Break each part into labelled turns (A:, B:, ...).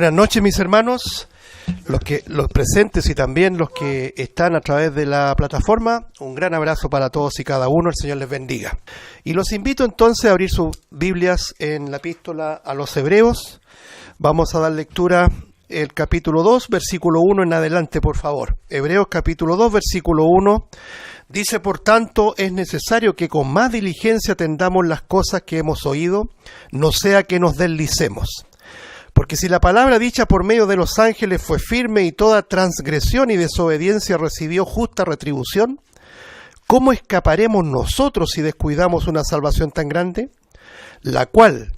A: Buenas noches, mis hermanos, los presentes y también los que están a través de la plataforma. Un gran abrazo para todos y cada uno, el Señor les bendiga. Y los invito entonces a abrir sus Biblias en la epístola a los Hebreos. Vamos a dar lectura el capítulo 2, versículo 1 en adelante, por favor. Hebreos capítulo 2, versículo 1. Dice, por tanto, es necesario que con más diligencia atendamos las cosas que hemos oído, no sea que nos deslicemos. Porque si la palabra dicha por medio de los ángeles fue firme y toda transgresión y desobediencia recibió justa retribución, ¿cómo escaparemos nosotros si descuidamos una salvación tan grande? La cual,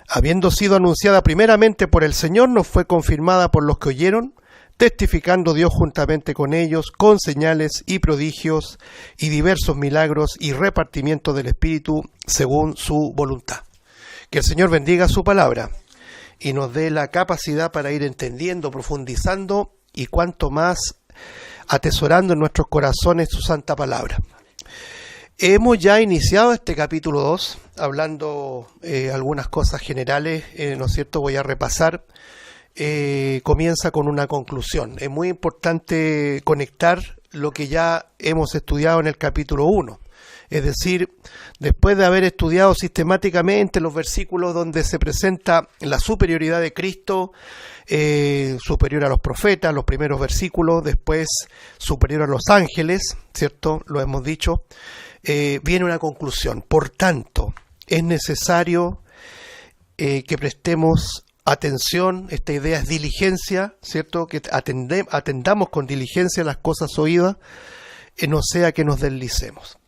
A: habiendo sido anunciada primeramente por el Señor, nos fue confirmada por los que oyeron, testificando Dios juntamente con ellos, con señales y prodigios y diversos milagros y repartimiento del Espíritu según su voluntad. Que el Señor bendiga su palabra y nos dé la capacidad para ir entendiendo, profundizando y cuanto más atesorando en nuestros corazones su santa palabra. Hemos ya iniciado este capítulo 2, hablando algunas cosas generales, ¿no es cierto? Voy a repasar. Comienza con una conclusión. Es muy importante conectar lo que ya hemos estudiado en el capítulo 1. Es decir, después de haber estudiado sistemáticamente los versículos donde se presenta la superioridad de Cristo, superior a los profetas, los primeros versículos, después superior a los ángeles, ¿cierto? Lo hemos dicho. Viene una conclusión. Por tanto, es necesario que prestemos atención. Esta idea es diligencia, ¿cierto? Que atendamos con diligencia las cosas oídas, no sea que nos deslicemos.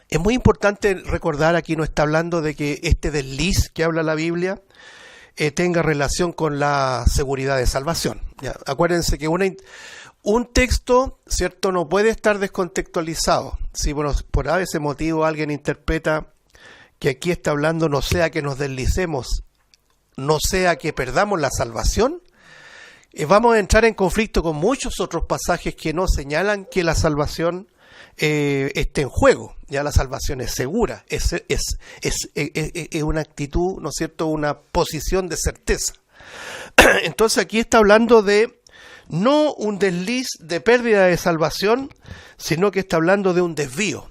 A: Es muy importante recordar, aquí no está hablando de que este desliz que habla la Biblia tenga relación con la seguridad de salvación. ¿Ya? Acuérdense que un texto, ¿cierto?, no puede estar descontextualizado. Si por ese motivo alguien interpreta que aquí está hablando no sea que nos deslicemos, no sea que perdamos la salvación, vamos a entrar en conflicto con muchos otros pasajes que nos señalan que la salvación esté en juego. Ya la salvación es segura, es una actitud, ¿no es cierto?, una posición de certeza. Entonces aquí está hablando de no un desliz de pérdida de salvación, sino que está hablando de un desvío.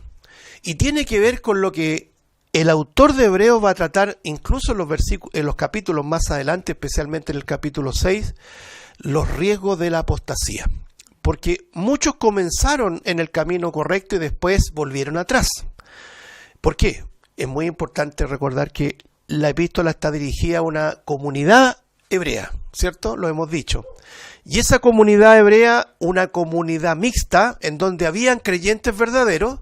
A: Y tiene que ver con lo que el autor de Hebreos va a tratar incluso en los capítulos más adelante, especialmente en el capítulo 6, los riesgos de la apostasía. Porque muchos comenzaron en el camino correcto y después volvieron atrás. ¿Por qué? Es muy importante recordar que la epístola está dirigida a una comunidad hebrea, ¿cierto? Lo hemos dicho. Y esa comunidad hebrea, una comunidad mixta, en donde habían creyentes verdaderos,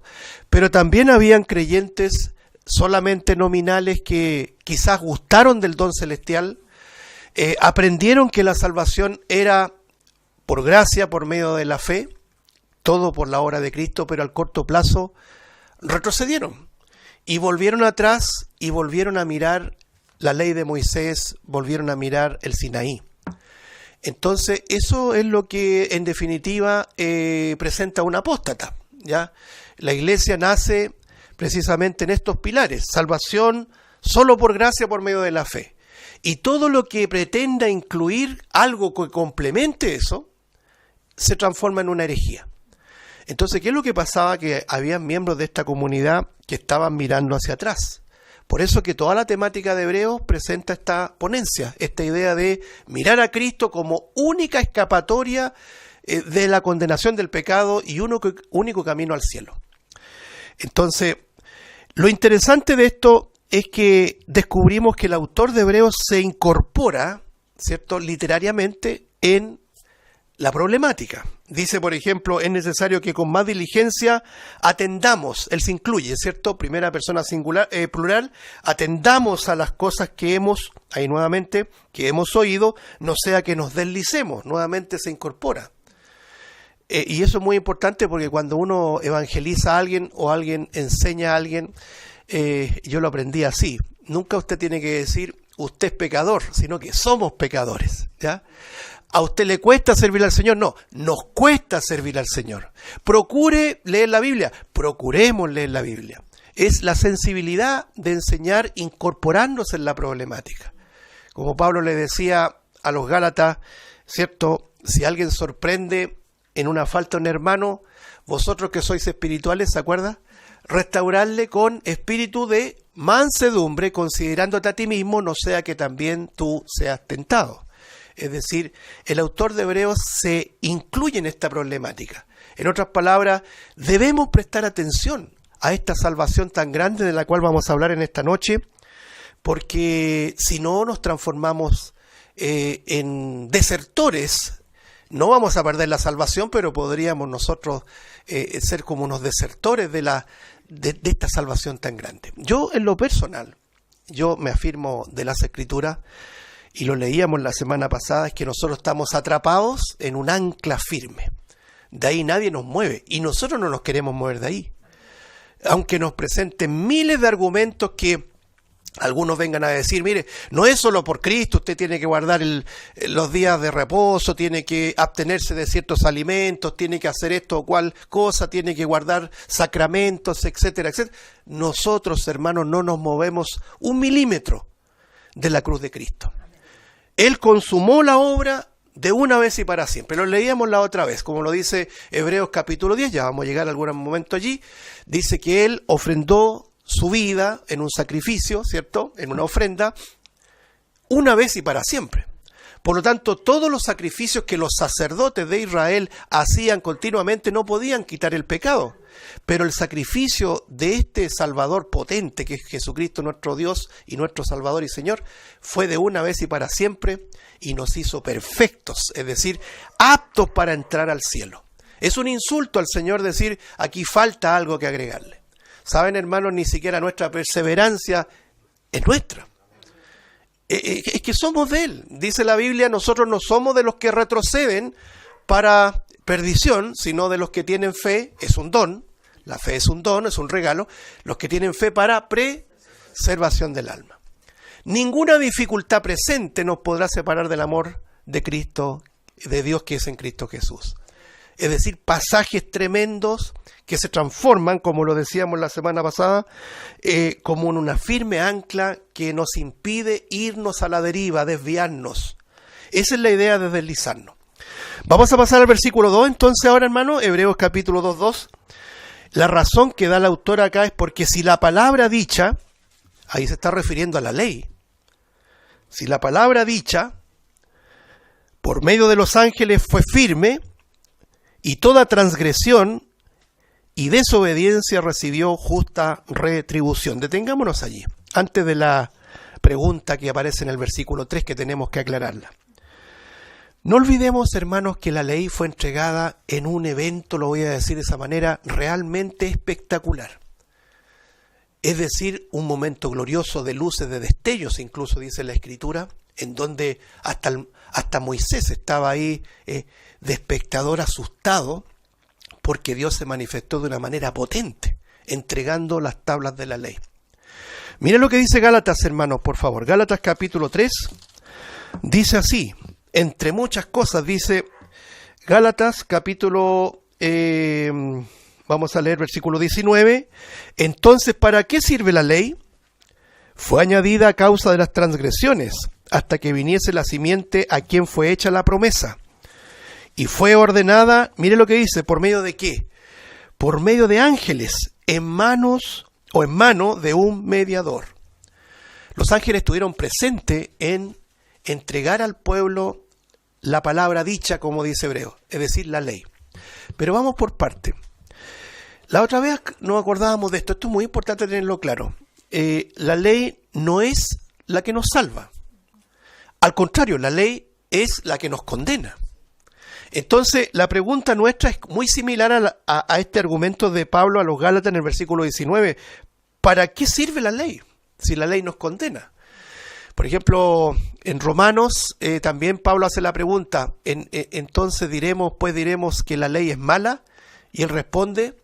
A: pero también habían creyentes solamente nominales que quizás gustaron del don celestial, aprendieron que la salvación era por gracia, por medio de la fe, todo por la obra de Cristo, pero al corto plazo retrocedieron y volvieron atrás y volvieron a mirar la ley de Moisés, volvieron a mirar el Sinaí. Entonces eso es lo que en definitiva presenta un apóstata, ¿ya? La iglesia nace precisamente en estos pilares: salvación solo por gracia, por medio de la fe. Y todo lo que pretenda incluir algo que complemente eso, se transforma en una herejía. Entonces, ¿qué es lo que pasaba? Que había miembros de esta comunidad que estaban mirando hacia atrás. Por eso que toda la temática de Hebreos presenta esta ponencia, esta idea de mirar a Cristo como única escapatoria de la condenación del pecado y único camino al cielo. Entonces, lo interesante de esto es que descubrimos que el autor de Hebreos se incorpora, ¿cierto?, literariamente en la problemática. Dice, por ejemplo, es necesario que con más diligencia atendamos, él se incluye, ¿cierto?, primera persona singular, plural, atendamos a las cosas que hemos, ahí nuevamente, que hemos oído, no sea que nos deslicemos, nuevamente se incorpora. Y eso es muy importante porque cuando uno evangeliza a alguien o alguien enseña a alguien, yo lo aprendí así, nunca usted tiene que decir usted es pecador, sino que somos pecadores, ¿ya? ¿A usted le cuesta servir al Señor? No, nos cuesta servir al Señor. Procure leer la Biblia, procuremos leer la Biblia. Es la sensibilidad de enseñar incorporándose en la problemática. Como Pablo le decía a los Gálatas, ¿cierto? Si alguien sorprende en una falta a un hermano, vosotros que sois espirituales, ¿se acuerda? Restaurarle con espíritu de mansedumbre, considerándote a ti mismo, no sea que también tú seas tentado. Es decir, el autor de Hebreos se incluye en esta problemática. En otras palabras, debemos prestar atención a esta salvación tan grande de la cual vamos a hablar en esta noche, porque si no nos transformamos en desertores, no vamos a perder la salvación, pero podríamos nosotros ser como unos desertores de esta salvación tan grande. Yo, en lo personal, yo me afirmo de las Escrituras, y lo leíamos la semana pasada, es que nosotros estamos atrapados en un ancla firme. De ahí nadie nos mueve, y nosotros no nos queremos mover de ahí. Aunque nos presenten miles de argumentos que algunos vengan a decir, mire, no es solo por Cristo, usted tiene que guardar los días de reposo, tiene que abstenerse de ciertos alimentos, tiene que hacer esto o cual cosa, tiene que guardar sacramentos, etcétera, etcétera. Nosotros, hermanos, no nos movemos un milímetro de la cruz de Cristo. Él consumó la obra de una vez y para siempre. Lo leíamos la otra vez, como lo dice Hebreos capítulo 10, ya vamos a llegar a algún momento allí. Dice que Él ofrendó su vida en un sacrificio, ¿cierto? En una ofrenda, una vez y para siempre. Por lo tanto, todos los sacrificios que los sacerdotes de Israel hacían continuamente no podían quitar el pecado. Pero el sacrificio de este Salvador potente, que es Jesucristo nuestro Dios y nuestro Salvador y Señor, fue de una vez y para siempre y nos hizo perfectos, es decir, aptos para entrar al cielo. Es un insulto al Señor decir, aquí falta algo que agregarle. Saben, hermanos, ni siquiera nuestra perseverancia es nuestra. Es que somos de Él. Dice la Biblia, nosotros no somos de los que retroceden para perdición, sino de los que tienen fe. Es un don. La fe es un don, es un regalo. Los que tienen fe para preservación del alma. Ninguna dificultad presente nos podrá separar del amor de Cristo, de Dios que es en Cristo Jesús. Es decir, pasajes tremendos que se transforman, como lo decíamos la semana pasada, como en una firme ancla que nos impide irnos a la deriva, desviarnos. Esa es la idea de deslizarnos. Vamos a pasar al versículo 2, entonces ahora, hermano, Hebreos capítulo 2. La razón que da el autor acá es porque si la palabra dicha, ahí se está refiriendo a la ley, si la palabra dicha, por medio de los ángeles fue firme, y toda transgresión y desobediencia recibió justa retribución. Detengámonos allí, antes de la pregunta que aparece en el versículo 3, que tenemos que aclararla. No olvidemos, hermanos, que la ley fue entregada en un evento, lo voy a decir de esa manera, realmente espectacular. Es decir, un momento glorioso de luces, de destellos, incluso dice la Escritura, en donde hasta Moisés estaba ahí de espectador asustado, porque Dios se manifestó de una manera potente, entregando las tablas de la ley. Miren lo que dice Gálatas, hermanos, por favor. Gálatas capítulo 3, dice así, entre muchas cosas, dice Gálatas capítulo, vamos a leer versículo 19, entonces, ¿para qué sirve la ley? Fue añadida a causa de las transgresiones, hasta que viniese la simiente a quien fue hecha la promesa. Y fue ordenada, mire lo que dice, ¿por medio de qué? Por medio de ángeles, en mano de un mediador. Los ángeles estuvieron presentes en entregar al pueblo la palabra dicha, como dice Hebreo, es decir, la ley. Pero vamos por parte. La otra vez nos acordábamos de esto, esto es muy importante tenerlo claro. La ley no es la que nos salva. Al contrario, la ley es la que nos condena. Entonces, la pregunta nuestra es muy similar a este argumento de Pablo a los Gálatas en el versículo 19. ¿Para qué sirve la ley si la ley nos condena? Por ejemplo, en Romanos también Pablo hace la pregunta, entonces diremos que la ley es mala, y él responde,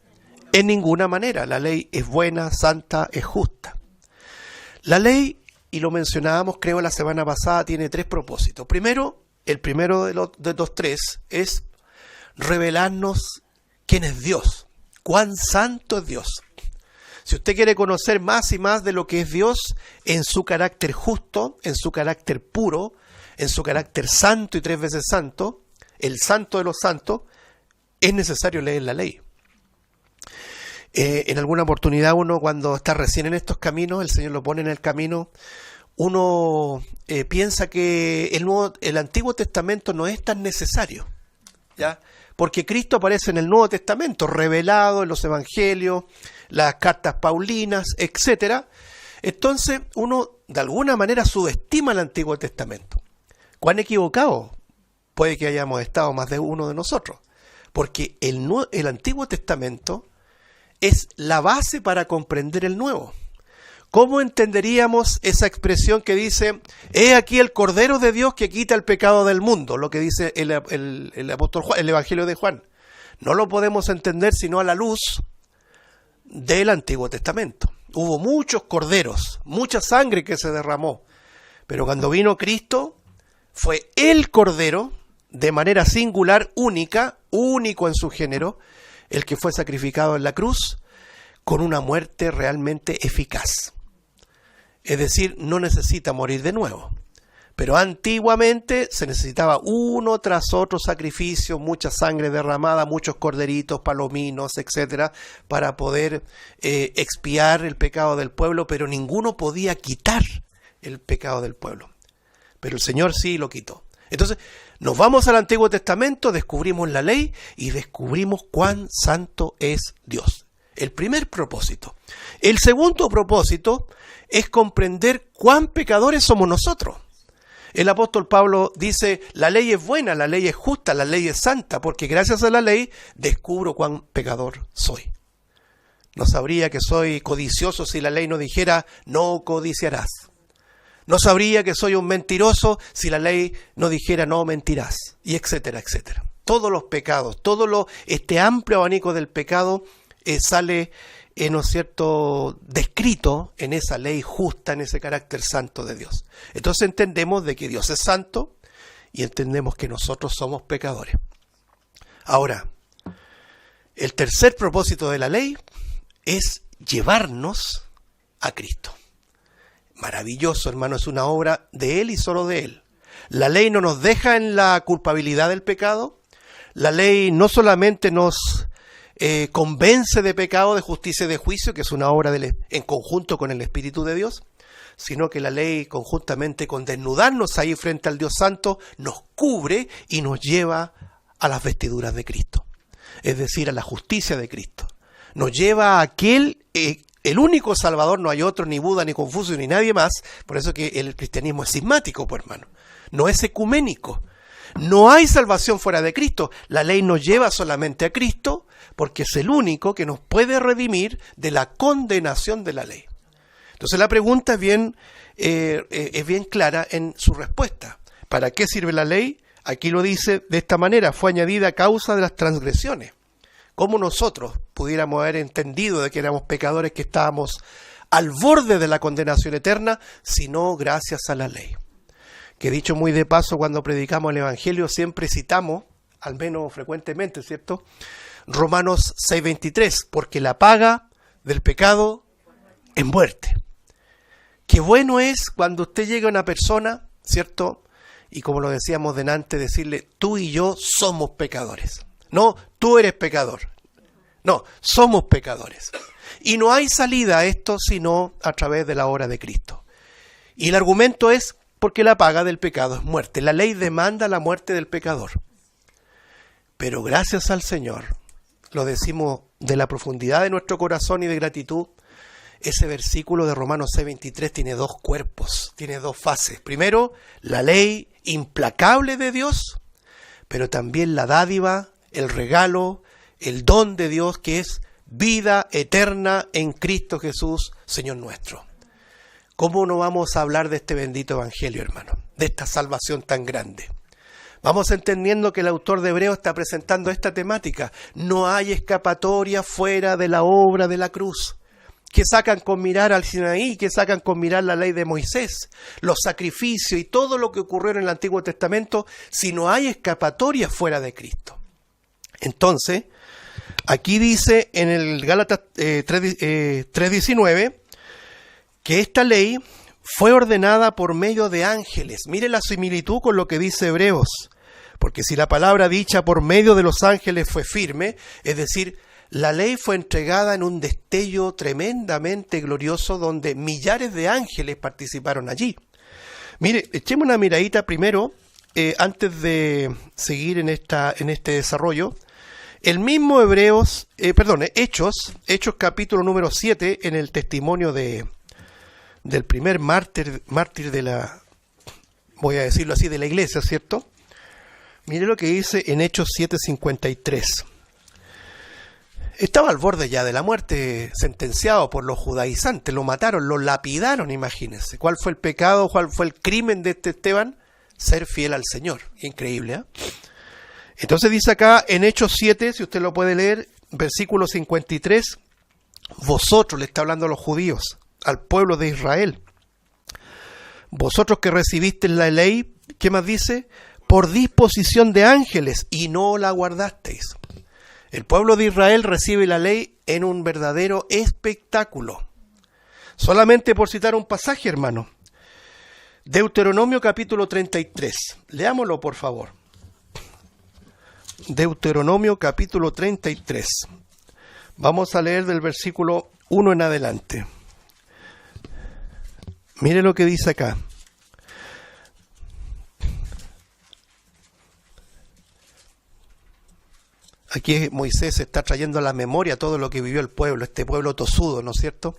A: en ninguna manera, la ley es buena, santa, es justa. La ley, y lo mencionábamos creo la semana pasada, tiene tres propósitos. Primero, el primero de los tres es revelarnos quién es Dios, cuán santo es Dios. Si usted quiere conocer más y más de lo que es Dios en su carácter justo, en su carácter puro, en su carácter santo y 3 veces santo, el santo de los santos, es necesario leer la ley. En alguna oportunidad uno, cuando está recién en estos caminos, el Señor lo pone en el camino, uno piensa que el Antiguo Testamento no es tan necesario, ¿ya? Porque Cristo aparece en el Nuevo Testamento, revelado en los Evangelios, las cartas paulinas, etcétera. Entonces uno de alguna manera subestima el Antiguo Testamento. ¿Cuán equivocado puede que hayamos estado más de uno de nosotros? Porque el Antiguo Testamento es la base para comprender el Nuevo. ¿Cómo entenderíamos esa expresión que dice, he aquí el Cordero de Dios que quita el pecado del mundo? Lo que dice el apóstol Juan, el Evangelio de Juan. No lo podemos entender sino a la luz del Antiguo Testamento. Hubo muchos corderos, mucha sangre que se derramó, pero cuando vino Cristo, fue el Cordero, de manera singular, única, único en su género, el que fue sacrificado en la cruz, con una muerte realmente eficaz. Es decir, no necesita morir de nuevo. Pero antiguamente se necesitaba uno tras otro sacrificio, mucha sangre derramada, muchos corderitos, palominos, etcétera, para poder expiar el pecado del pueblo, pero ninguno podía quitar el pecado del pueblo. Pero el Señor sí lo quitó. Entonces, nos vamos al Antiguo Testamento, descubrimos la ley y descubrimos cuán santo es Dios. El primer propósito. El segundo propósito es comprender cuán pecadores somos nosotros. El apóstol Pablo dice, la ley es buena, la ley es justa, la ley es santa, porque gracias a la ley descubro cuán pecador soy. No sabría que soy codicioso si la ley no dijera, no codiciarás. No sabría que soy un mentiroso si la ley no dijera, no mentirás, y etcétera, etcétera. Todos los pecados, este amplio abanico del pecado sale, ¿no es cierto?, descrito en esa ley justa, en ese carácter santo de Dios. Entonces entendemos de que Dios es santo y entendemos que nosotros somos pecadores. Ahora, el tercer propósito de la ley es llevarnos a Cristo. Maravilloso, hermano, es una obra de Él y solo de Él. La ley no nos deja en la culpabilidad del pecado. La ley no solamente nos convence de pecado, de justicia y de juicio, que es una obra en conjunto con el Espíritu de Dios, sino que la ley conjuntamente con desnudarnos ahí frente al Dios Santo nos cubre y nos lleva a las vestiduras de Cristo, es decir, a la justicia de Cristo. Nos lleva a aquel, el único Salvador, no hay otro, ni Buda, ni Confucio, ni nadie más. Por eso que el cristianismo es cismático, pues, hermano, no es ecuménico. No hay salvación fuera de Cristo. La ley nos lleva solamente a Cristo porque es el único que nos puede redimir de la condenación de la ley. Entonces la pregunta es bien clara en su respuesta. ¿Para qué sirve la ley? Aquí lo dice de esta manera, fue añadida a causa de las transgresiones. ¿Cómo nosotros pudiéramos haber entendido de que éramos pecadores, que estábamos al borde de la condenación eterna, sino gracias a la ley? Que dicho muy de paso, cuando predicamos el Evangelio siempre citamos, al menos frecuentemente, ¿cierto?, Romanos 6:23, porque la paga del pecado es muerte. Qué bueno es cuando usted llega a una persona, ¿cierto?, y como lo decíamos delante, decirle, tú y yo somos pecadores. No, tú eres pecador. No, somos pecadores. Y no hay salida a esto sino a través de la obra de Cristo. Y el argumento es porque la paga del pecado es muerte. La ley demanda la muerte del pecador. Pero gracias al Señor, lo decimos de la profundidad de nuestro corazón y de gratitud, ese versículo de Romanos 6:23 tiene dos cuerpos, tiene dos fases. Primero, la ley implacable de Dios, pero también la dádiva, el regalo, el don de Dios, que es vida eterna en Cristo Jesús, Señor nuestro. ¿Cómo no vamos a hablar de este bendito evangelio, hermano? De esta salvación tan grande. Vamos entendiendo que el autor de Hebreos está presentando esta temática. No hay escapatoria fuera de la obra de la cruz. Que sacan con mirar al Sinaí, que sacan con mirar la ley de Moisés, los sacrificios y todo lo que ocurrió en el Antiguo Testamento, si no hay escapatoria fuera de Cristo. Entonces, aquí dice en el Gálatas 3:19 que esta ley fue ordenada por medio de ángeles. Mire la similitud con lo que dice Hebreos. Porque si la palabra dicha por medio de los ángeles fue firme, es decir, la ley fue entregada en un destello tremendamente glorioso donde millares de ángeles participaron allí. Mire, echemos una miradita primero, antes de seguir en este desarrollo. El mismo Hechos capítulo número 7, en el testimonio del primer mártir de la, voy a decirlo así, de la iglesia, ¿cierto? Mire lo que dice en Hechos 7:53. Estaba al borde ya de la muerte, sentenciado por los judaizantes, lo mataron, lo lapidaron, imagínense. ¿Cuál fue el pecado, cuál fue el crimen de este Esteban? Ser fiel al Señor. Increíble, ¿eh? Entonces dice acá en Hechos 7, si usted lo puede leer, versículo 53, vosotros, le está hablando a los judíos, al pueblo de Israel, vosotros que recibisteis la ley, ¿qué más dice? Por disposición de ángeles y no la guardasteis. El pueblo de Israel recibe la ley en un verdadero espectáculo. Solamente por citar un pasaje, hermano. Deuteronomio capítulo 33. Leámoslo, por favor. Deuteronomio capítulo 33. Vamos a leer del versículo 1 en adelante. Mire lo que dice acá. Aquí Moisés está trayendo a la memoria todo lo que vivió el pueblo, este pueblo tosudo, ¿no es cierto?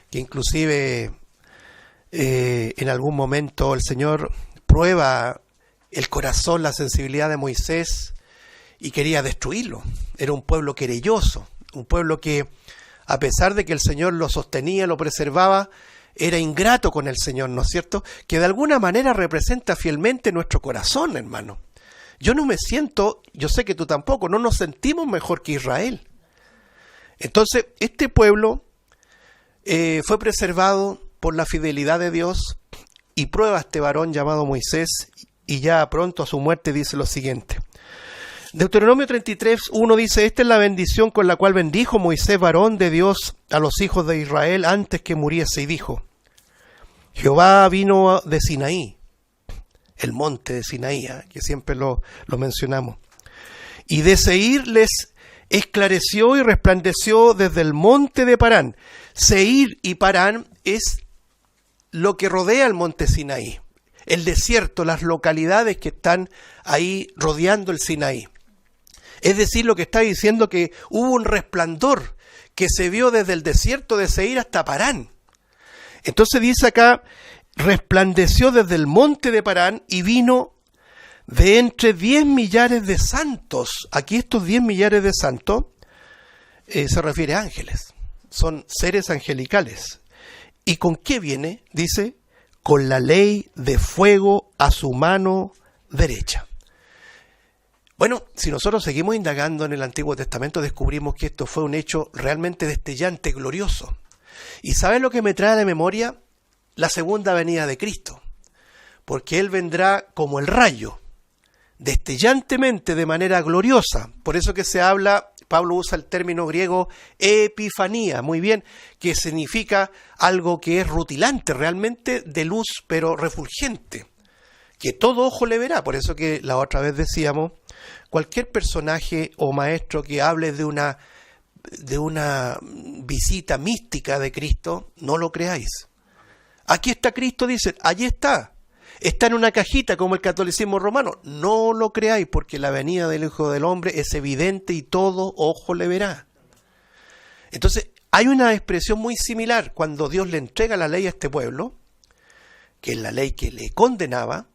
A: Que inclusive en algún momento el Señor prueba el corazón, la sensibilidad de Moisés y quería destruirlo. Era un pueblo querelloso, un pueblo que a pesar de que el Señor lo sostenía, lo preservaba, era ingrato con el Señor, ¿no es cierto? Que de alguna manera representa fielmente nuestro corazón, hermano. Yo no me siento, yo sé que tú tampoco, no nos sentimos mejor que Israel. Entonces, este pueblo fue preservado por la fidelidad de Dios y prueba a este varón llamado Moisés y ya pronto a su muerte dice lo siguiente. Deuteronomio 33:1 dice, esta es la bendición con la cual bendijo Moisés, varón de Dios, a los hijos de Israel antes que muriese, y dijo, Jehová vino de Sinaí, el monte de Sinaí, que siempre lo mencionamos, y de Seir les esclareció y resplandeció desde el monte de Parán. Seir y Parán es lo que rodea el monte Sinaí, el desierto, las localidades que están ahí rodeando el Sinaí. Es decir, lo que está diciendo que hubo un resplandor que se vio desde el desierto de Seir hasta Parán. Entonces dice acá, resplandeció desde el monte de Parán y vino de entre 10 millares de santos. Aquí estos 10 millares de santos se refiere a ángeles, son seres angelicales. ¿Y con qué viene? Dice, con la ley de fuego a su mano derecha. Bueno, si nosotros seguimos indagando en el Antiguo Testamento, descubrimos que esto fue un hecho realmente destellante, glorioso. ¿Y sabes lo que me trae a la memoria? La segunda venida de Cristo. Porque Él vendrá como el rayo, destellantemente, de manera gloriosa. Por eso que se habla, Pablo usa el término griego epifanía, muy bien, que significa algo que es rutilante, realmente de luz, pero refulgente, que todo ojo le verá. Por eso que la otra vez decíamos, cualquier personaje o maestro que hable de una visita mística de Cristo, no lo creáis. Aquí está Cristo, dicen, allí está. Está en una cajita como el catolicismo romano. No lo creáis, porque la venida del Hijo del Hombre es evidente y todo ojo le verá. Entonces, hay una expresión muy similar cuando Dios le entrega la ley a este pueblo, que es la ley que le condenaba,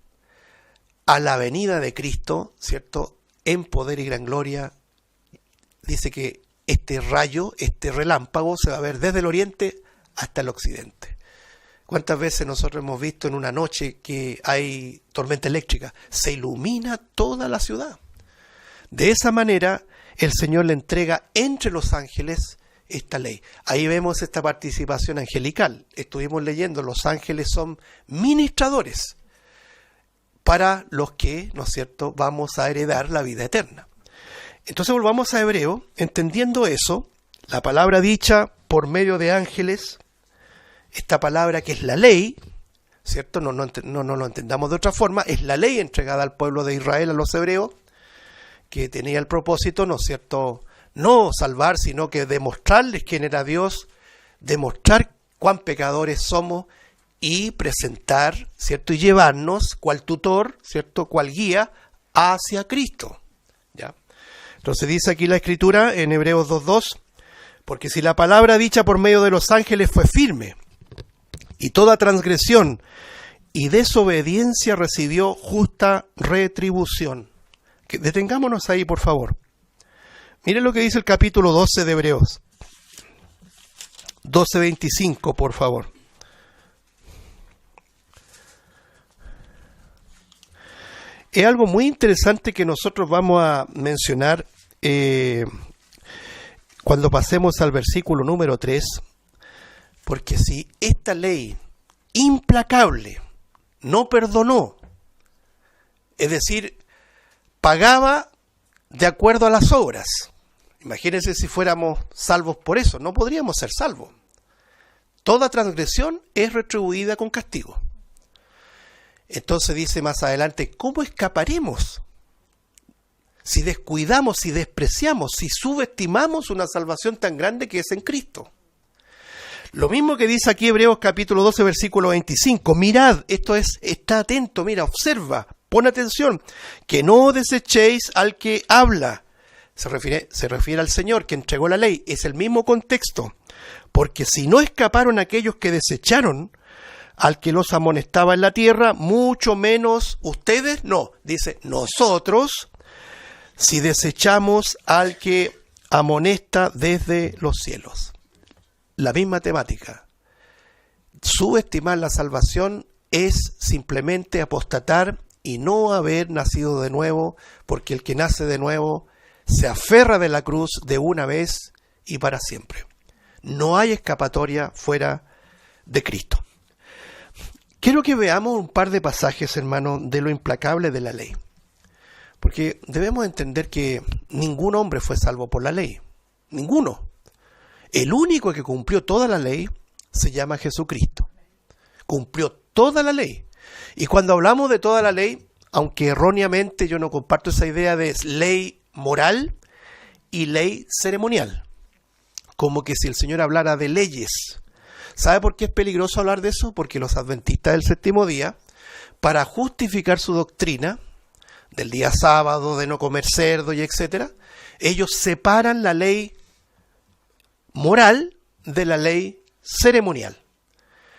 A: a la venida de Cristo, ¿cierto? En poder y gran gloria. Dice que este rayo, este relámpago, se va a ver desde el oriente hasta el occidente. ¿Cuántas veces nosotros hemos visto en una noche que hay tormenta eléctrica? Se ilumina toda la ciudad. De esa manera, el Señor le entrega entre los ángeles esta ley. Ahí vemos esta participación angelical. Estuvimos leyendo, los ángeles son ministradores para los que, ¿no es cierto?, vamos a heredar la vida eterna. Entonces volvamos a Hebreo, entendiendo eso, la palabra dicha por medio de ángeles, esta palabra que es la ley, ¿cierto? No lo entendamos de otra forma. Es la ley entregada al pueblo de Israel, a los hebreos, que tenía el propósito, ¿no es cierto?, no salvar, sino que demostrarles quién era Dios, demostrar cuán pecadores somos y presentar, ¿cierto?, y llevarnos cual tutor, ¿cierto?, cual guía hacia Cristo. ¿Ya? Entonces dice aquí la Escritura en Hebreos 2:2, porque si la palabra dicha por medio de los ángeles fue firme, y toda transgresión y desobediencia recibió justa retribución. Detengámonos ahí, por favor. Miren lo que dice el capítulo 12 de Hebreos. 12:25, por favor. Es algo muy interesante que nosotros vamos a mencionar cuando pasemos al versículo número 3, porque si esta ley implacable no perdonó, es decir, pagaba de acuerdo a las obras. Imagínense si fuéramos salvos por eso, no podríamos ser salvos. Toda transgresión es retribuida con castigo. Entonces dice más adelante, ¿cómo escaparemos? Si descuidamos, si despreciamos, si subestimamos una salvación tan grande que es en Cristo. Lo mismo que dice aquí Hebreos capítulo 12, versículo 25. Mirad, esto es, está atento, mira, observa, pon atención, que no desechéis al que habla. Se refiere al Señor que entregó la ley, es el mismo contexto. Porque si no escaparon aquellos que desecharon al que los amonestaba en la tierra, mucho menos ustedes, no, dice nosotros, si desechamos al que amonesta desde los cielos. La misma temática. Subestimar la salvación es simplemente apostatar y no haber nacido de nuevo, porque el que nace de nuevo se aferra de la cruz de una vez y para siempre. No hay escapatoria fuera de Cristo. Quiero que veamos un par de pasajes, hermanos, de lo implacable de la ley. Porque debemos entender que ningún hombre fue salvo por la ley. Ninguno. El único que cumplió toda la ley se llama Jesucristo. Cumplió toda la ley. Y cuando hablamos de toda la ley, aunque erróneamente yo no comparto esa idea de ley moral y ley ceremonial. Como que si el Señor hablara de leyes. ¿Sabe por qué es peligroso hablar de eso? Porque los adventistas del séptimo día, para justificar su doctrina del día sábado, de no comer cerdo y etcétera, ellos separan la ley moral de la ley ceremonial.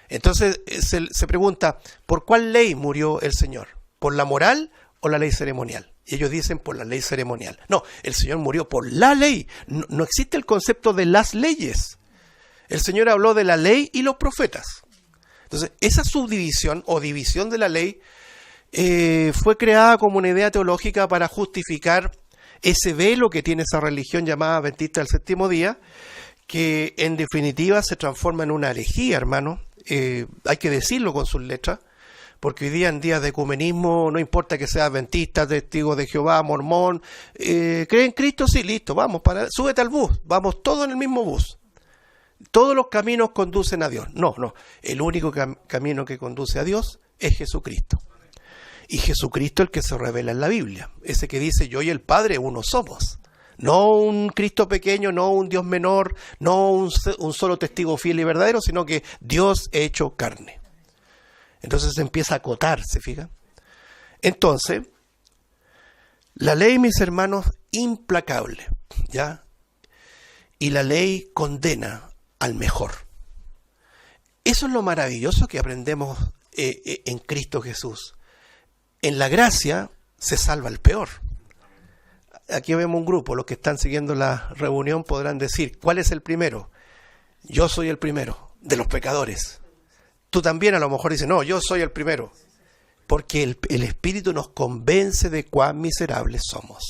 A: Entonces se pregunta, ¿por cuál ley murió el Señor? ¿Por la moral o la ley ceremonial? Y ellos dicen por la ley ceremonial. No, el Señor murió por la ley. No existe el concepto de las leyes. El Señor habló de la ley y los profetas. Entonces, esa subdivisión o división de la ley fue creada como una idea teológica para justificar ese velo que tiene esa religión llamada Adventista del Séptimo Día, que en definitiva se transforma en una herejía, hermano. Hay que decirlo con sus letras, porque hoy día en días de ecumenismo no importa que sea adventista, testigo de Jehová, mormón, ¿cree en Cristo? Sí, listo, vamos, súbete al bus, vamos todos en el mismo bus. Todos los caminos conducen a Dios. No, el único camino que conduce a Dios es Jesucristo. Y Jesucristo el que se revela en la Biblia, ese que dice yo y el Padre uno somos. No un Cristo pequeño, no un Dios menor, no un solo testigo fiel y verdadero, sino que Dios hecho carne. Entonces se empieza a acotar, ¿se fijan? Entonces, la ley, mis hermanos, implacable, ¿ya? Y la ley condena al mejor. Eso es lo maravilloso que aprendemos en Cristo Jesús. En la gracia se salva el peor. Aquí vemos un grupo, los que están siguiendo la reunión podrán decir, ¿cuál es el primero? Yo soy el primero de los pecadores. Tú también a lo mejor dices, no, yo soy el primero. Porque el Espíritu nos convence de cuán miserables somos.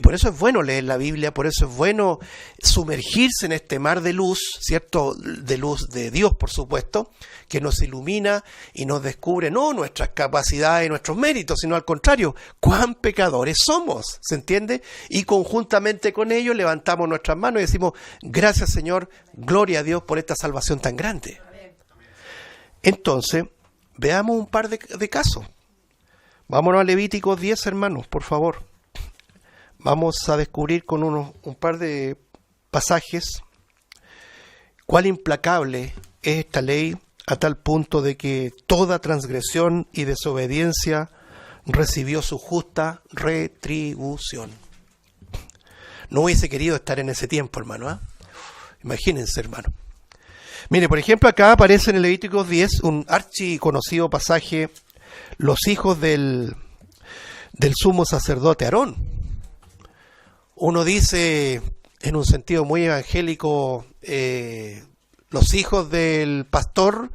A: Por eso es bueno leer la Biblia, por eso es bueno sumergirse en este mar de luz, ¿cierto? De luz de Dios, por supuesto, que nos ilumina y nos descubre no nuestras capacidades y nuestros méritos, sino al contrario, cuán pecadores somos, ¿se entiende? Y conjuntamente con ello levantamos nuestras manos y decimos, gracias Señor, gloria a Dios por esta salvación tan grande. Entonces, Veamos un par de casos. Vámonos a Levíticos 10, hermanos, por favor. Vamos a descubrir con un par de pasajes cuál implacable es esta ley, a tal punto de que toda transgresión y desobediencia recibió su justa retribución. No hubiese querido estar en ese tiempo, hermano, ¿eh? Imagínense, hermano. Mire, por ejemplo, acá aparece en el Levítico 10 un archiconocido pasaje, los hijos del sumo sacerdote Aarón. Uno dice, en un sentido muy evangélico, los hijos del pastor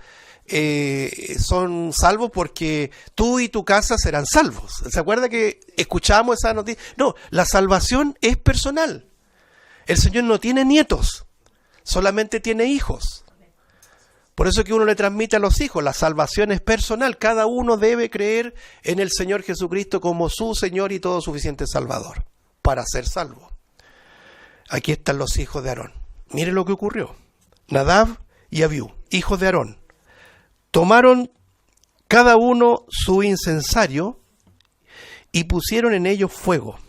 A: son salvos porque tú y tu casa serán salvos. ¿Se acuerda que escuchamos esa noticia? No, la salvación es personal. El Señor no tiene nietos, solamente tiene hijos. Por eso que uno le transmite a los hijos, la salvación es personal. Cada uno debe creer en el Señor Jesucristo como su Señor y todo suficiente Salvador para ser salvo. Aquí están los hijos de Aarón. Mire lo que ocurrió. Nadab y Abiú, hijos de Aarón, tomaron cada uno su incensario y pusieron en ellos fuego,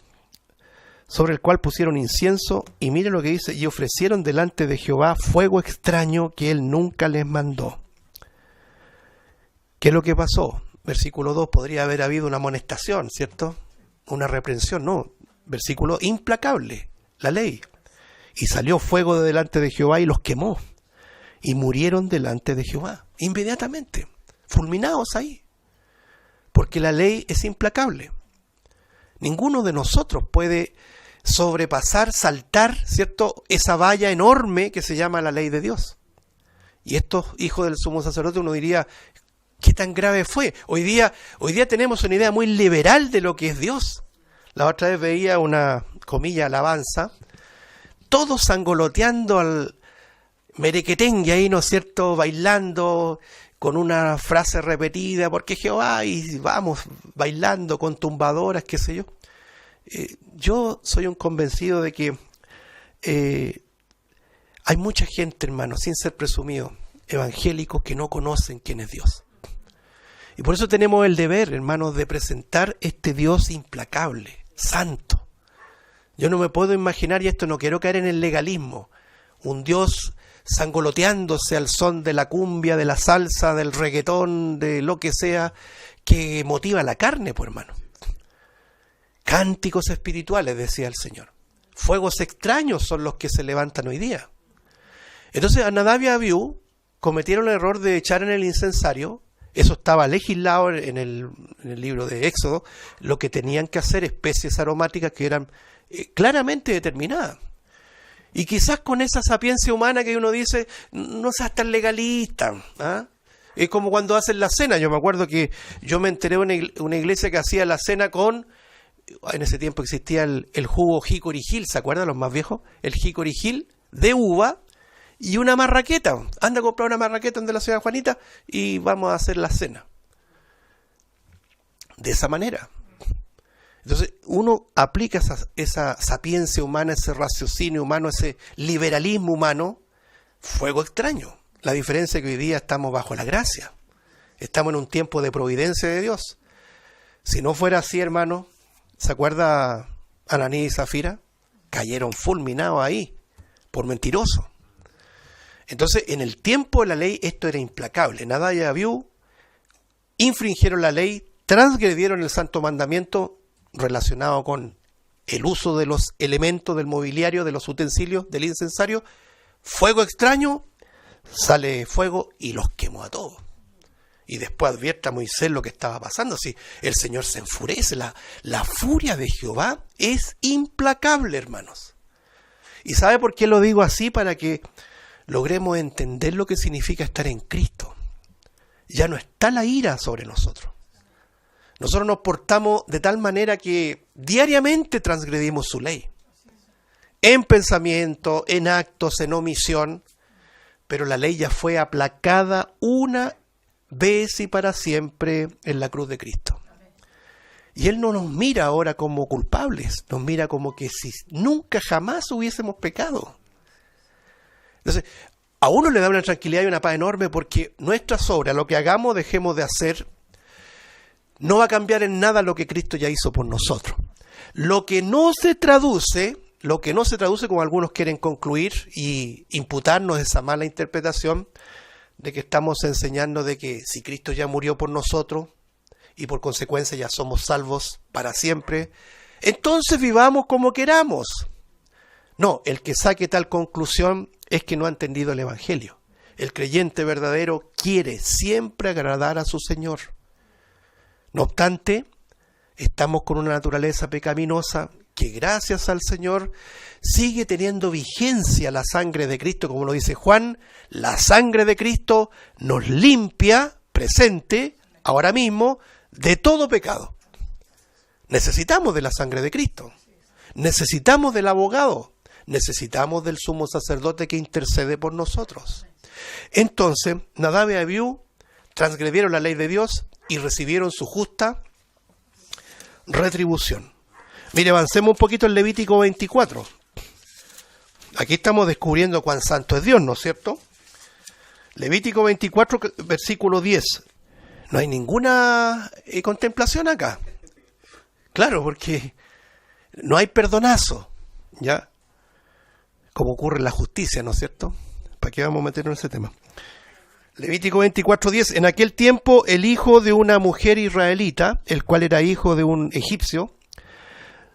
A: sobre el cual pusieron incienso, y mire lo que dice, y ofrecieron delante de Jehová fuego extraño que él nunca les mandó. ¿Qué es lo que pasó? Versículo 2, podría haber habido una amonestación, ¿cierto? Una reprensión, no. Versículo implacable, la ley. Y salió fuego de delante de Jehová y los quemó, y murieron delante de Jehová, inmediatamente, fulminados ahí, porque la ley es implacable. Ninguno de nosotros puede sobrepasar, saltar, ¿cierto?, esa valla enorme que se llama la ley de Dios. Y estos hijos del sumo sacerdote, uno diría, ¿qué tan grave fue? Hoy día tenemos una idea muy liberal de lo que es Dios. La otra vez veía una, comilla, alabanza, todos sangoloteando al merequetengue ahí, ¿no es cierto?, bailando con una frase repetida, porque Jehová, y vamos, bailando con tumbadoras, qué sé yo. Yo soy un convencido de que hay mucha gente, hermano, sin ser presumido, evangélicos, que no conocen quién es Dios. Y por eso tenemos el deber, hermanos, de presentar este Dios implacable, santo. Yo no me puedo imaginar, y esto no quiero caer en el legalismo, un Dios sangoloteándose al son de la cumbia, de la salsa, del reggaetón, de lo que sea, que motiva la carne, pues, hermano. Cánticos espirituales, decía el Señor. Fuegos extraños son los que se levantan hoy día. Entonces, a Nadab y a Abiú cometieron el error de echar en el incensario. Eso estaba legislado en el libro de Éxodo, lo que tenían que hacer, especies aromáticas que eran claramente determinadas. Y quizás con esa sapiencia humana que uno dice, no seas tan legalista, ¿ah? Es como cuando hacen la cena. Yo me acuerdo que yo me enteré de una iglesia que hacía la cena con, en ese tiempo existía el jugo Hickory Hill, ¿se acuerdan los más viejos? El Hickory Hill de uva y una marraqueta. Anda a comprar una marraqueta donde la señora Juanita y vamos a hacer la cena. De esa manera. Entonces uno aplica esa sapiencia humana, ese raciocinio humano, ese liberalismo humano, fuego extraño. La diferencia es que hoy día estamos bajo la gracia. Estamos en un tiempo de providencia de Dios. Si no fuera así, hermano, ¿se acuerda Ananí y Zafira? Cayeron fulminados ahí, por mentirosos. Entonces, en el tiempo de la ley, esto era implacable. Nadab y Abiú infringieron la ley, transgredieron el santo mandamiento relacionado con el uso de los elementos del mobiliario, de los utensilios, del incensario. Fuego extraño, sale fuego y los quemó a todos. Y después advierte a Moisés lo que estaba pasando. Si el Señor se enfurece, la furia de Jehová es implacable, hermanos. ¿Y sabe por qué lo digo así? Para que logremos entender lo que significa estar en Cristo. Ya no está la ira sobre nosotros. Nosotros nos portamos de tal manera que diariamente transgredimos su ley. En pensamiento, en actos, en omisión. Pero la ley ya fue aplacada una vez y para siempre en la cruz de Cristo. Y Él no nos mira ahora como culpables, nos mira como que si nunca jamás hubiésemos pecado. Entonces, a uno le da una tranquilidad y una paz enorme porque nuestras obras, lo que hagamos, dejemos de hacer, no va a cambiar en nada lo que Cristo ya hizo por nosotros. Lo que no se traduce, como algunos quieren concluir y imputarnos esa mala interpretación de que estamos enseñando de que si Cristo ya murió por nosotros y por consecuencia ya somos salvos para siempre, entonces vivamos como queramos. No, el que saque tal conclusión es que no ha entendido el Evangelio. El creyente verdadero quiere siempre agradar a su Señor. No obstante, estamos con una naturaleza pecaminosa que gracias al Señor sigue teniendo vigencia la sangre de Cristo, como lo dice Juan. La sangre de Cristo nos limpia, presente, ahora mismo, de todo pecado. Necesitamos de la sangre de Cristo. Necesitamos del abogado. Necesitamos del sumo sacerdote que intercede por nosotros. Entonces, Nadab y Abiú transgredieron la ley de Dios y recibieron su justa retribución. Mire, avancemos un poquito en Levítico 24. Aquí estamos descubriendo cuán santo es Dios, ¿no es cierto? Levítico 24, versículo 10. No hay ninguna contemplación acá. Claro, porque no hay perdonazo, ¿ya? Como ocurre en la justicia, ¿no es cierto? ¿Para qué vamos a meternos en ese tema? Levítico 24:10. En aquel tiempo el hijo de una mujer israelita, el cual era hijo de un egipcio,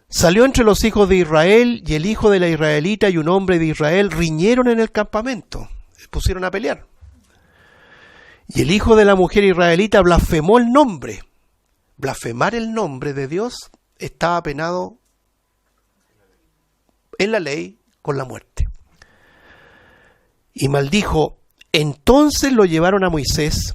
A: salió entre los hijos de Israel, y el hijo de la israelita y un hombre de Israel riñeron en el campamento, se pusieron a pelear. Y el hijo de la mujer israelita blasfemó el nombre. Blasfemar el nombre de Dios estaba penado en la ley con la muerte. Y maldijo. Entonces lo llevaron a Moisés.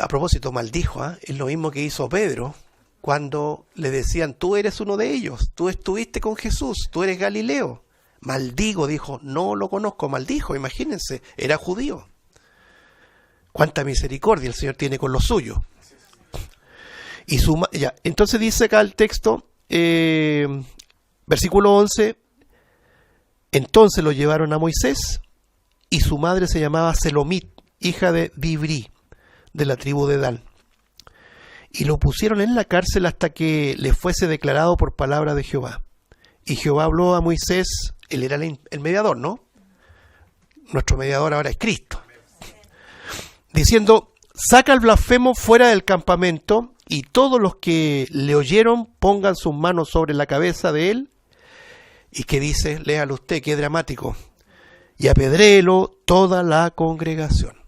A: A propósito, maldijo, es lo mismo que hizo Pedro cuando le decían, tú eres uno de ellos, tú estuviste con Jesús, tú eres Galileo. Maldigo, dijo, no lo conozco, maldijo, imagínense, era judío. Cuánta misericordia el Señor tiene con los suyos. Y entonces dice acá el texto, versículo 11, entonces lo llevaron a Moisés, y su madre se llamaba Selomit, hija de Dibri, de la tribu de Dan. Y lo pusieron en la cárcel hasta que le fuese declarado por palabra de Jehová. Y Jehová habló a Moisés, él era el mediador, ¿no? Nuestro mediador ahora es Cristo. Diciendo, saca al blasfemo fuera del campamento, y todos los que le oyeron pongan sus manos sobre la cabeza de él. ¿Y qué dice? Léalo usted, qué dramático. Y apedréelo toda la congregación.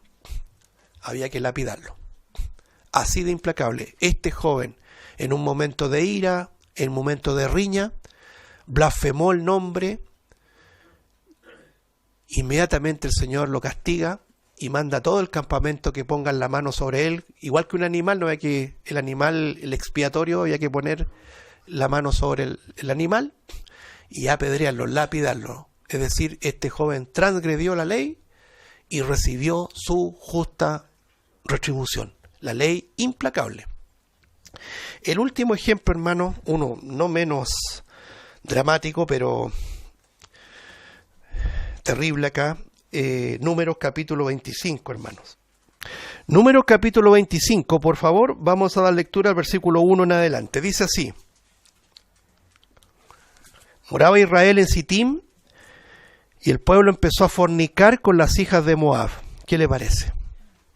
A: Había que lapidarlo. Así de implacable. Este joven, en un momento de ira, en un momento de riña, blasfemó el nombre. Inmediatamente el Señor lo castiga y manda a todo el campamento que pongan la mano sobre él. Igual que un animal, no hay que, el animal, el expiatorio, había que poner la mano sobre el animal y apedrearlo, lapidarlo. Es decir, este joven transgredió la ley y recibió su justa retribución. La ley implacable. El último ejemplo, hermano, uno no menos dramático, pero terrible acá, Números capítulo 25, hermanos. Números capítulo 25, por favor, vamos a dar lectura al versículo 1 en adelante. Dice así: moraba Israel en Sitim, y el pueblo empezó a fornicar con las hijas de Moab. ¿Qué le parece?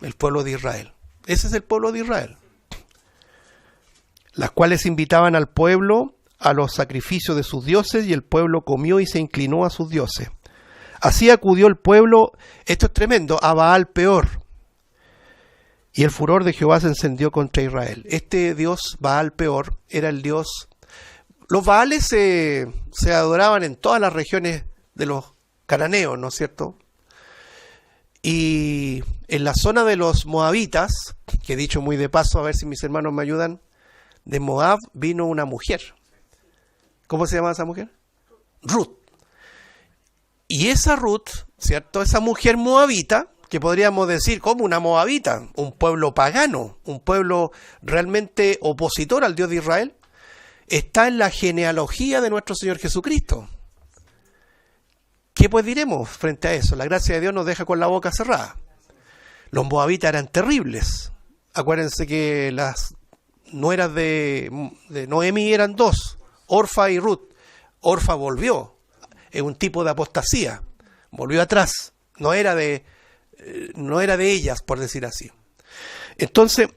A: El pueblo de Israel. Ese es el pueblo de Israel. Las cuales invitaban al pueblo a los sacrificios de sus dioses, y el pueblo comió y se inclinó a sus dioses. Así acudió el pueblo, esto es tremendo, a Baal Peor. Y el furor de Jehová se encendió contra Israel. Este dios Baal Peor era el dios. Los Baales se adoraban en todas las regiones de los cananeos, ¿no es cierto? Y en la zona de los moabitas, que he dicho muy de paso, a ver si mis hermanos me ayudan, de Moab vino una mujer. ¿Cómo se llama esa mujer? Ruth. Y esa Ruth, ¿cierto? Esa mujer moabita, que podríamos decir como una moabita, un pueblo pagano, un pueblo realmente opositor al Dios de Israel, está en la genealogía de nuestro Señor Jesucristo. ¿Qué pues diremos frente a eso? La gracia de Dios nos deja con la boca cerrada. Los moabitas eran terribles. Acuérdense que las nueras de Noemí eran dos, Orfa y Ruth. Orfa volvió, es un tipo de apostasía, volvió atrás, no era de ellas, por decir así. Entonces,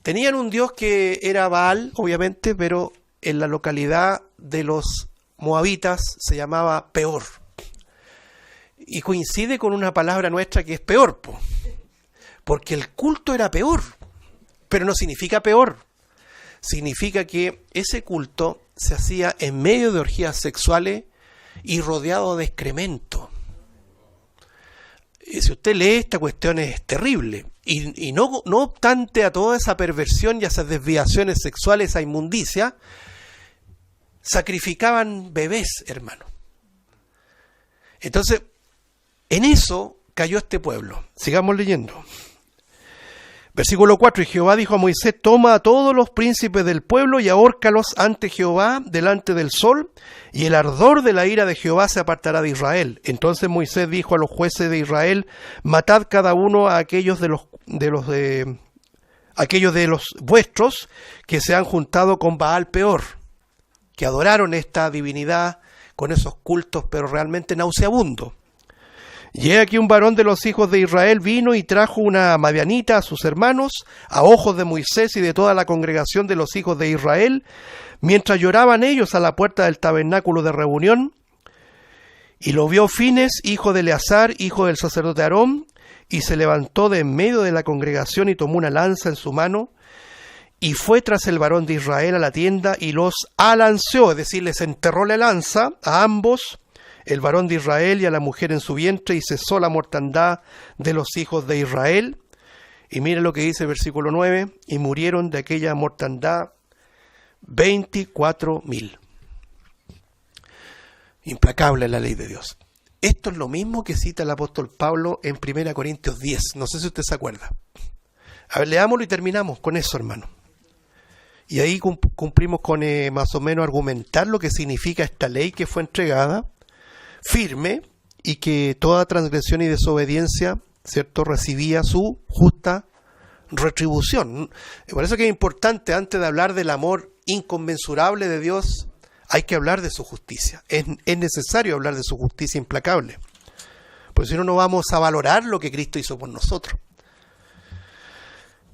A: tenían un dios que era Baal, obviamente, pero en la localidad de los moabitas se llamaba Peor. Y coincide con una palabra nuestra que es peor, porque el culto era peor, pero no significa peor. Significa que ese culto se hacía en medio de orgías sexuales y rodeado de excremento. Y si usted lee esta cuestión es terrible. Y no obstante a toda esa perversión y a esas desviaciones sexuales, a inmundicia, sacrificaban bebés, hermano. Entonces, en eso cayó este pueblo. Sigamos leyendo. Versículo 4, y Jehová dijo a Moisés, toma a todos los príncipes del pueblo y ahórcalos ante Jehová delante del sol, y el ardor de la ira de Jehová se apartará de Israel. Entonces Moisés dijo a los jueces de Israel, matad cada uno a aquellos de los vuestros que se han juntado con Baal Peor, que adoraron esta divinidad con esos cultos, pero realmente nauseabundos. Y he aquí un varón de los hijos de Israel vino y trajo una madianita a sus hermanos, a ojos de Moisés y de toda la congregación de los hijos de Israel, mientras lloraban ellos a la puerta del tabernáculo de reunión. Y lo vio Fines, hijo de Eleazar, hijo del sacerdote Aarón, y se levantó de en medio de la congregación y tomó una lanza en su mano, y fue tras el varón de Israel a la tienda y los alanceó, es decir, les enterró la lanza a ambos, el varón de Israel y a la mujer en su vientre, y cesó la mortandad de los hijos de Israel. Y mire lo que dice el versículo 9, y murieron de aquella mortandad 24,000. Implacable la ley de Dios. Esto es lo mismo que cita el apóstol Pablo en 1 Corintios 10. No sé si usted se acuerda. A ver, leámoslo y terminamos con eso, hermano. Y ahí cumplimos con más o menos argumentar lo que significa esta ley que fue entregada, firme, y que toda transgresión y desobediencia, ¿cierto?, recibía su justa retribución. Por eso que es importante, antes de hablar del amor inconmensurable de Dios, hay que hablar de su justicia. Es necesario hablar de su justicia implacable, porque si no, no vamos a valorar lo que Cristo hizo por nosotros.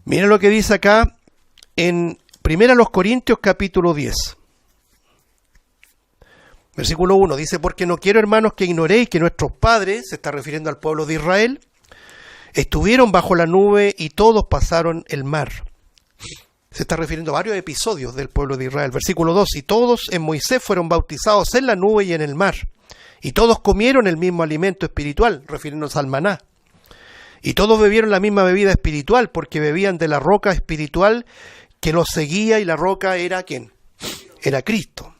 A: Miren lo que dice acá en 1 Corintios capítulo 10. Versículo 1 dice, porque no quiero, hermanos, que ignoréis que nuestros padres, se está refiriendo al pueblo de Israel, estuvieron bajo la nube y todos pasaron el mar. Se está refiriendo a varios episodios del pueblo de Israel. Versículo 2, y todos en Moisés fueron bautizados en la nube y en el mar. Y todos comieron el mismo alimento espiritual, refiriéndose al maná. Y todos bebieron la misma bebida espiritual, porque bebían de la roca espiritual que los seguía, y la roca era ¿quién? Era Cristo.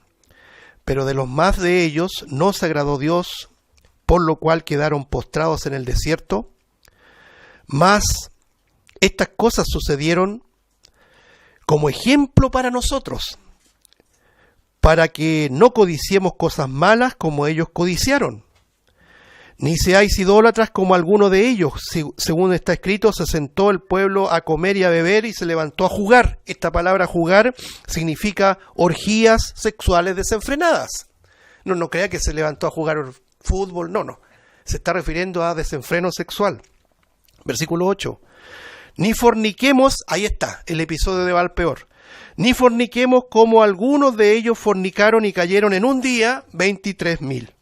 A: Pero de los más de ellos no se agradó Dios, por lo cual quedaron postrados en el desierto. Mas estas cosas sucedieron como ejemplo para nosotros, para que no codiciemos cosas malas como ellos codiciaron. Ni seáis idólatras como alguno de ellos. Según está escrito, se sentó el pueblo a comer y a beber y se levantó a jugar. Esta palabra jugar significa orgías sexuales desenfrenadas. No crea que se levantó a jugar fútbol, no. Se está refiriendo a desenfreno sexual. Versículo 8. Ni forniquemos, ahí está, el episodio de Baal Peor. Ni forniquemos como algunos de ellos fornicaron y cayeron en un día 23,000.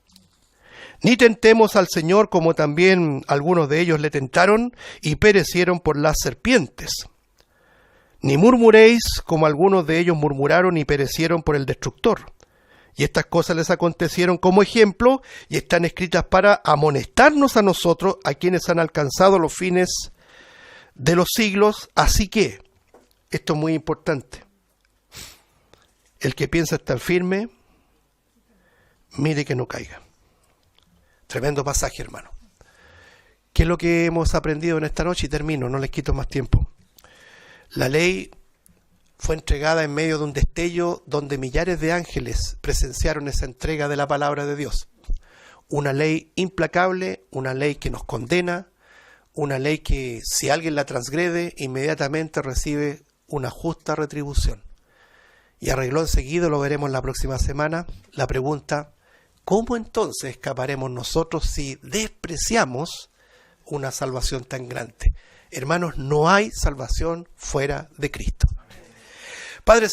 A: Ni tentemos al Señor como también algunos de ellos le tentaron y perecieron por las serpientes. Ni murmuréis como algunos de ellos murmuraron y perecieron por el destructor. Y estas cosas les acontecieron como ejemplo y están escritas para amonestarnos a nosotros, a quienes han alcanzado los fines de los siglos. Así que, esto es muy importante, el que piensa estar firme, mire que no caiga. Tremendo pasaje, hermano. ¿Qué es lo que hemos aprendido en esta noche? Y termino, no les quito más tiempo. La ley fue entregada en medio de un destello donde millares de ángeles presenciaron esa entrega de la palabra de Dios. Una ley implacable, una ley que nos condena, una ley que si alguien la transgrede, inmediatamente recibe una justa retribución. Y a renglón seguido, lo veremos la próxima semana, la pregunta: ¿cómo entonces escaparemos nosotros si despreciamos una salvación tan grande? Hermanos, no hay salvación fuera de Cristo. Padre